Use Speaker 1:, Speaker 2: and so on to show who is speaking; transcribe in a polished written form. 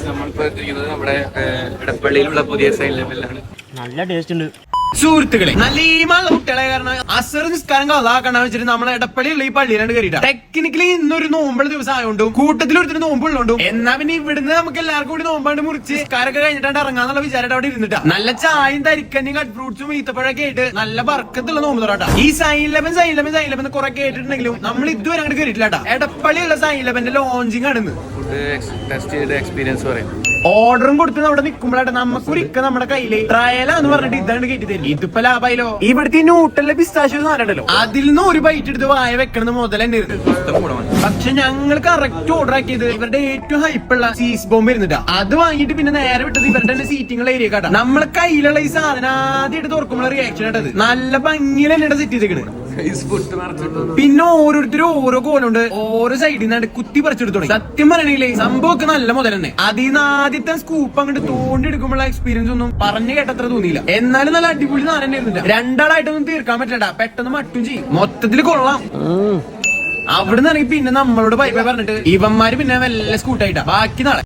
Speaker 1: നമ്മളിപ്പോ എത്തിയിരിക്കുന്നത് നമ്മുടെ ഇടപ്പള്ളിയിലുള്ള പുതിയ സൈൻ ലെവലിലാണ്.
Speaker 2: നല്ല ടേസ്റ്റ് ഉണ്ട്
Speaker 3: സുഹൃത്തുക്കളെ. നല്ല ഈമാനുള്ള കുട്ടികളെ കാരണം അസർ നിസ്കാരം കഥാക്കണ്ട വെച്ചിട്ട് നമ്മളെ ഇടപ്പള്ളിയുള്ള ഈ പള്ളിയിലാണ് കയറിയിട്ട് ടെക്നിക്കലി ഇന്നൊരു നോമ്പുള്ള ദിവസം ആയതുകൊണ്ടും കൂട്ടത്തിൽ ഒരുത്തിന് നോമ്പുള്ളതുകൊണ്ടും എന്നാ പിന്നെ ഇവിടുന്ന് നമുക്ക് എല്ലാവർക്കും കൂടി നോമ്പാണ്ട് മുറിച്ച് നിസ്കാരൊക്കെ കഴിഞ്ഞിട്ടാണ് ഇറങ്ങാന്നുള്ള വിചാരമായിട്ട് അവിടെ ഇരുന്നിട്ടാ. നല്ല ചായയും തരിക്കഞ്ഞും കട്ട് ഫ്രൂട്ട്സും ഈത്തപ്പഴൊക്കെ ആയിട്ട് നല്ല ബർക്കത്തുള്ള നോമ്പ് തുറട്ടാ. ഈ സൈൻ ലെവൻ കുറെ കേട്ടിട്ടുണ്ടെങ്കിലും നമ്മൾ ഇതുവരെ അങ്ങോട്ട് കയറിയിട്ടില്ലാട്ടാ. ഇടപ്പള്ളിയുള്ള സൈൻ ലെവന്റെ ലോഞ്ചിങ് ആണ്.
Speaker 1: ഫുഡ് ടെസ്റ്റ് ചെയ്ത എക്സ്പീരിയൻസ് പറയാം.
Speaker 3: ഓർഡറും കൊടുത്ത് അവിടെ നിൽക്കുമ്പോഴാട്ടെ നമുക്കൊരിക്ക നമ്മുടെ കയ്യില് ട്രയലാന്ന് പറഞ്ഞിട്ട് ഇതാണ്ട് കേട്ടി തരും. ഇതിപ്പോ ലാഭായാലോ. ഇവിടുത്തെ ന്യൂട്ടലിലെ പിസ്താഷ്യോ സാധനമല്ലോ, അതിൽ നിന്ന് ഒരു ബൈറ്റ് എടുത്ത് വായ വെക്കണത് മുതൽ തന്നെ ഇരുന്നു. പക്ഷെ ഞങ്ങൾ കറക്റ്റ് ഓർഡർ ആക്കിയത് ഇവരുടെ ഏറ്റവും ഹൈപ്പുള്ള സീസ് ബോംബ് ഇരുന്നിട്ടാ. അത് വാങ്ങിയിട്ട് പിന്നെ നേരെ വിട്ടത് ഇവരുടെ തന്നെ സീറ്റിംഗുള്ള ഏരിയ കാട്ടാ. നമ്മളെ കയ്യിലുള്ള ഈ സാധനം ആദ്യമായിട്ട് തുറക്കുമ്പോൾ റിയാക്ഷൻ ആയിട്ടത് നല്ല ഭംഗിയിൽ തന്നെ സെറ്റ് ചെയ്തേക്കണ്. പിന്നെ ഓരോരുത്തരും ഓരോ കോലുണ്ട് ഓരോ സൈഡിൽ നിന്നാണ്ട് കുത്തി പറിച്ചെടുത്തു തുടങ്ങി. സത്യം പറയണെങ്കിലേ സംഭവമൊക്കെ നല്ല മുതൽ തന്നെ. അതിന്ന് ആദ്യത്തെ സ്കൂപ്പ് അങ്ങോട്ട് തോണ്ടിയെടുക്കുമ്പോഴുള്ള എക്സ്പീരിയൻസ് ഒന്നും പറഞ്ഞു കേട്ടത്ര തോന്നിയില്ല. എന്നാലും നല്ല അടിപൊളി സാധനം തന്നെയായിരുന്നു. രണ്ടാളായിട്ടൊന്നും തീർക്കാൻ പറ്റണ്ട, പെട്ടെന്ന് മട്ടും ചെയ്യും. മൊത്തത്തിൽ കൊള്ളാം. അവിടെ നിന്നാണെങ്കിൽ പിന്നെ നമ്മളോട് ബൈ ബൈ പറഞ്ഞിട്ട് ഇവന്മാര് പിന്നെ വല്ല സ്കൂട്ടായിട്ടാ ബാക്കി നാളെ.